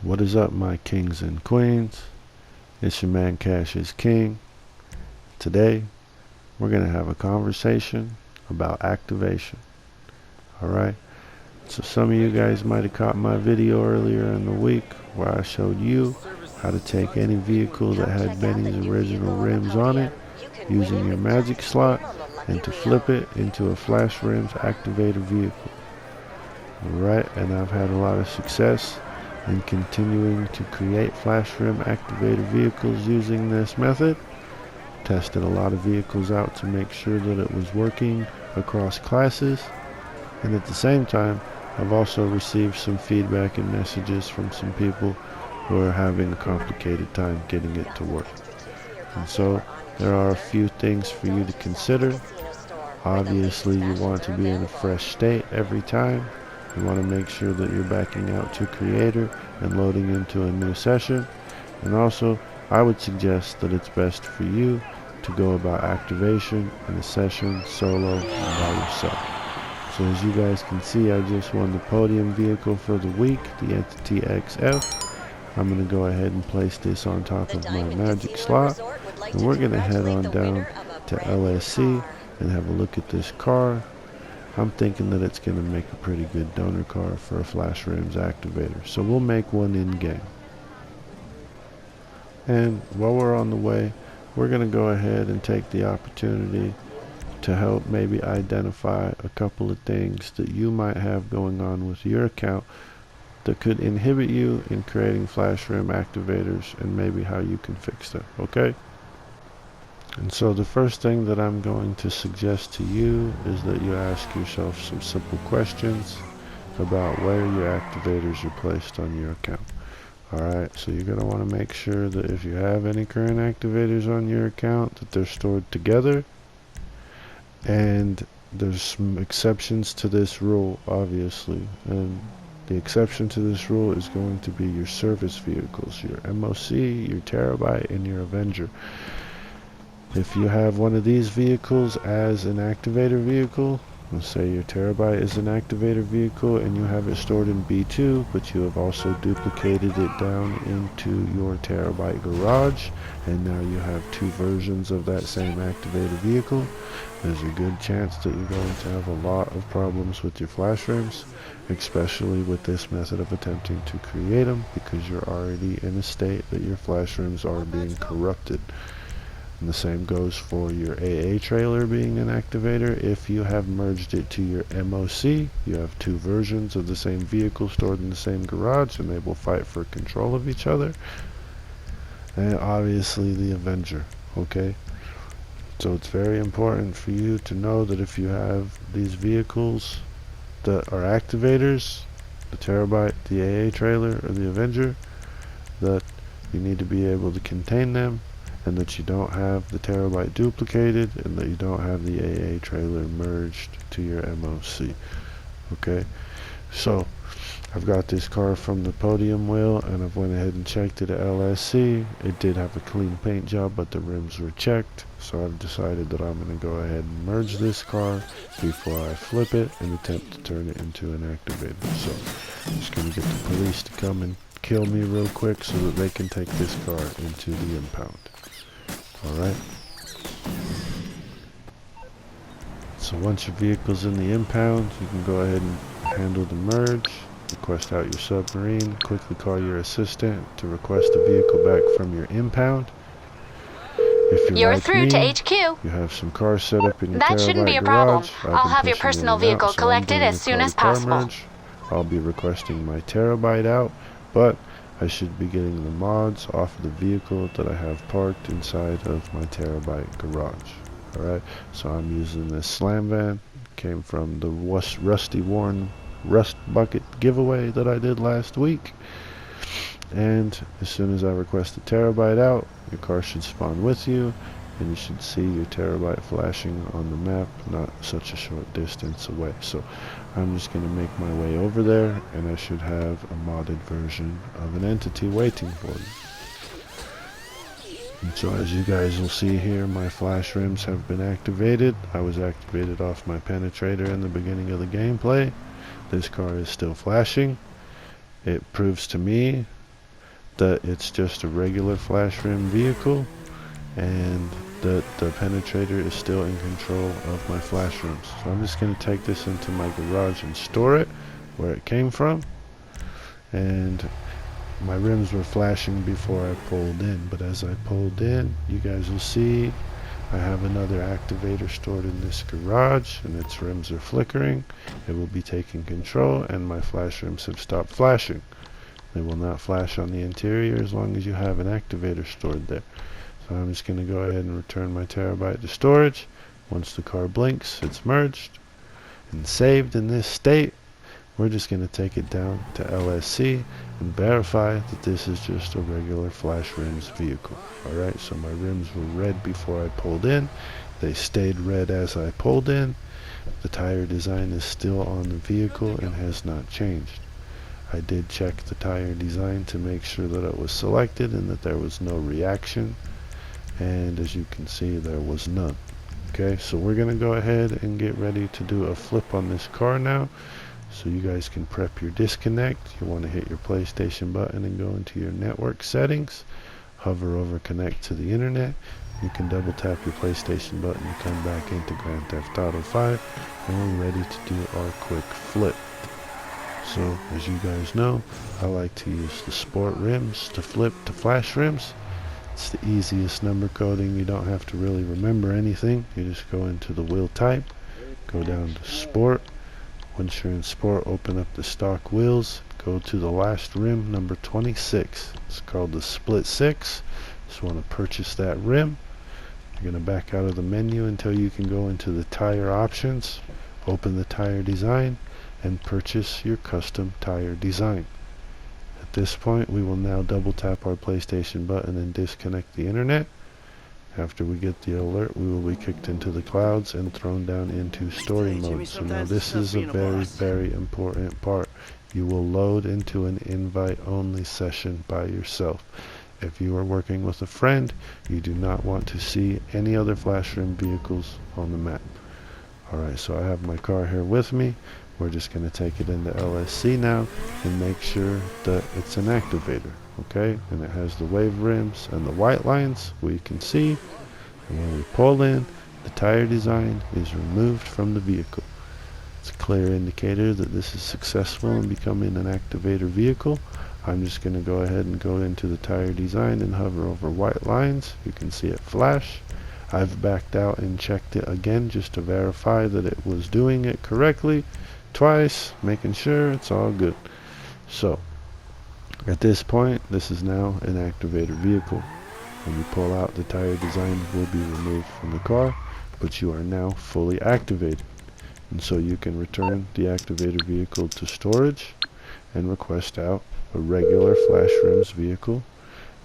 What is up, my kings and queens? It's your man Cash is King. Today we're gonna have a conversation about activation. Alright, so some of you guys might have caught my video earlier in the week where I showed you how to take any vehicle that had Benny's original rims on it using your magic slot and to flip it into a flash rims activator vehicle. Alright, and I've had a lot of success in continuing to create flash rim activator vehicles using this method. Tested a lot of vehicles out to make sure that it was working across classes, and at the same time I've also received some feedback and messages from some people who are having a complicated time getting it to work. And so there are a few things for you to consider. Obviously you want to be in a fresh state every time. You want to make sure that you're backing out to creator and loading into a new session. And also, I would suggest that it's best for you to go about activation in a session solo and by yourself. So as you guys can see, I just won the podium vehicle for the week, the Entity XF. I'm going to go ahead and place this on top of my magic slot. And we're going to head on down to LSC and have a look at this car. I'm thinking that it's going to make a pretty good donor car for a flash rims activator, so we'll make one in game. And while we're on the way, we're going to go ahead and take the opportunity to help maybe identify a couple of things that you might have going on with your account that could inhibit you in creating flash rim activators, and maybe how you can fix them. Okay? And so the first thing that I'm going to suggest to you is that you ask yourself some simple questions about where your activators are placed on your account. Alright, so you're going to want to make sure that if you have any current activators on your account, that they're stored together. And there's some exceptions to this rule, obviously. And the exception to this rule is going to be your service vehicles, your MOC, your Terabyte, and your Avenger. If you have one of these vehicles as an activator vehicle, let's say your Terabyte is an activator vehicle and you have it stored in B2, but you have also duplicated it down into your Terabyte garage, and now you have two versions of that same activator vehicle, there's a good chance that you're going to have a lot of problems with your flash rims, especially with this method of attempting to create them, because you're already in a state that your flash rims are being corrupted. And the same goes for your AA trailer being an activator. If you have merged it to your MOC, you have two versions of the same vehicle stored in the same garage, and they will fight for control of each other. And obviously the Avenger, okay? So it's very important for you to know that if you have these vehicles that are activators, the Terabyte, the AA trailer, or the Avenger, that you need to be able to contain them, and that you don't have the Terabyte duplicated, and that you don't have the AA trailer merged to your MOC. Okay, so I've got this car from the podium wheel, and I've went ahead and checked it at LSC. It did have a clean paint job, but the rims were checked, so I've decided that I'm going to go ahead and merge this car before I flip it and attempt to turn it into an activator. So I'm just going to get the police to come and kill me real quick so that they can take this car into the impound. Alright, so once your vehicle's in the impound, you can go ahead and handle the merge, request out your submarine, quickly call your assistant to request the vehicle back from your impound. If you're like through me, to HQ. You have some cars set up in your That shouldn't be a problem. I'll have your personal vehicle collected as soon as possible. Merge. I'll be requesting my Terabyte out, but I should be getting the mods off of the vehicle that I have parked inside of my Terabyte garage. Alright, so I'm using this slam van. Came from the Rusty Warren Rust Bucket giveaway that I did last week. And as soon as I request the Terabyte out, your car should spawn with you, and you should see your Terabyte flashing on the map not such a short distance away. So I'm just going to make my way over there, and I should have a modded version of an entity waiting for you. And so as you guys will see here, my flash rims have been activated. I was activated off my penetrator in the beginning of the gameplay. This car is still flashing. It proves to me that it's just a regular flash rim vehicle, and that the penetrator is still in control of my flash rims. So I'm just going to take this into my garage and store it where it came from. And my rims were flashing before I pulled in, but as I pulled in, you guys will see I have another activator stored in this garage, and its rims are flickering. It will be taking control, and my flash rims have stopped flashing. They will not flash on the interior as long as you have an activator stored there. So I'm just going to go ahead and return my terabyte to storage. Once the car blinks, it's merged and saved in this state. We're just going to take it down to LSC and verify that this is just a regular flash rims vehicle. Alright, so my rims were red before I pulled in. They stayed red as I pulled in. The tire design is still on the vehicle and has not changed. I did check the tire design to make sure that it was selected and that there was no reaction. And as you can see, there was none. Okay, so we're going to go ahead and get ready to do a flip on this car now. So you guys can prep your disconnect. You want to hit your PlayStation button and go into your network settings. Hover over connect to the internet. You can double tap your PlayStation button to come back into Grand Theft Auto 5. And we're ready to do our quick flip. So as you guys know, I like to use the sport rims to flip to flash rims. It's the easiest number coding. You don't have to really remember anything. You just go into the wheel type, go down to sport. Once you're in sport, open up the stock wheels, go to the last rim, number 26. It's called the split 6. Just want to purchase that rim. You're going to back out of the menu until you can go into the tire options, open the tire design, and purchase your custom tire design. At this point, we will now double tap our PlayStation button and disconnect the internet. After we get the alert, we will be kicked into the clouds and thrown down into story mode. So now this is a very, very important part. You will load into an invite-only session by yourself. If you are working with a friend, you do not want to see any other flash rim vehicles on the map. Alright, so I have my car here with me. We're just going to take it into LSC now and make sure that it's an activator. Okay, and it has the wave rims and the white lines we can see. And when we pull in, the tire design is removed from the vehicle. It's a clear indicator that this is successful in becoming an activator vehicle. I'm just going to go ahead and go into the tire design and hover over white lines. You can see it flash. I've backed out and checked it again just to verify that it was doing it correctly twice, making sure it's all good. So at this point, this is now an activator vehicle. When you pull out, the tire design will be removed from the car, but you are now fully activated. And so you can return the activator vehicle to storage and request out a regular flash rims vehicle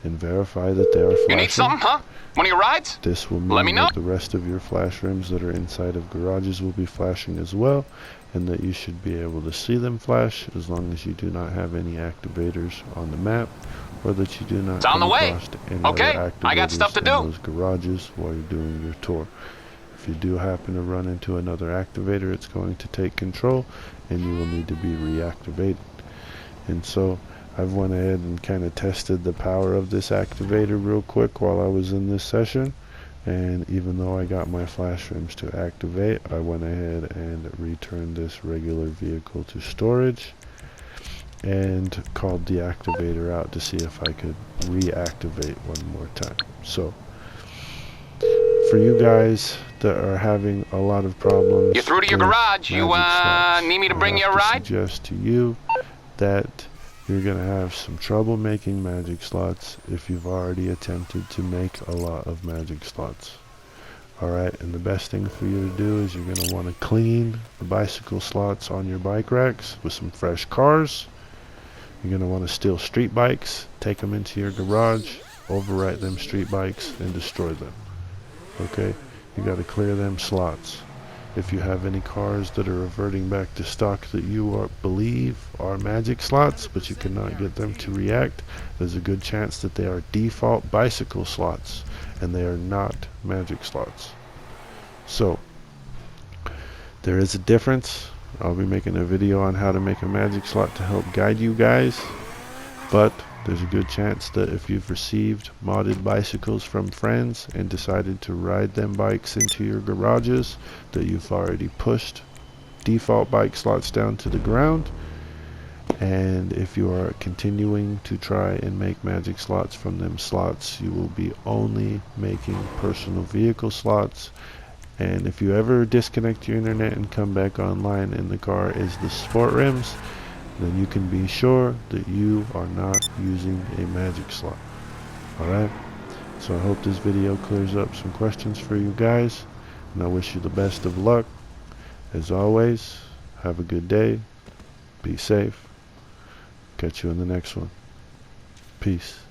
and verify that they are flashing. You need something, huh? One of your rides? This will mean Let me know. that the rest of your flash rims that are inside of garages will be flashing as well, and that you should be able to see them flash as long as you do not have any activators on the map, or that you do not It's on the come way. across any Okay, other I got stuff to activators in do. those garages while you're doing your tour. If you do happen to run into another activator, it's going to take control and you will need to be reactivated. And so I've went ahead and kind of tested the power of this activator real quick while I was in this session. And even though I got my flash rims to activate, I went ahead and returned this regular vehicle to storage and called the activator out to see if I could reactivate one more time. So for you guys that are having a lot of problems, You're through to your with garage. You, magic slots, need me to I bring you have a to ride? suggest to you that you're going to have some trouble making magic slots if you've already attempted to make a lot of magic slots. Alright, and the best thing for you to do is you're going to want to clean the bicycle slots on your bike racks with some fresh cars. You're going to want to steal street bikes, take them into your garage, overwrite them street bikes, and destroy them. Okay, you got to clear them slots. If you have any cars that are reverting back to stock that you believe are magic slots, but you cannot get them to react, there's a good chance that they are default bicycle slots, and they are not magic slots. So, there is a difference. I'll be making a video on how to make a magic slot to help guide you guys, but There's a good chance that if you've received modded bicycles from friends and decided to ride them bikes into your garages, that you've already pushed default bike slots down to the ground. And if you are continuing to try and make magic slots from them slots, you will be only making personal vehicle slots. And if you ever disconnect your internet and come back online and the car is the sport rims, then you can be sure that you are not using a magic slot. Alright, so I hope this video clears up some questions for you guys, and I wish you the best of luck. As always, have a good day, be safe, catch you in the next one. Peace.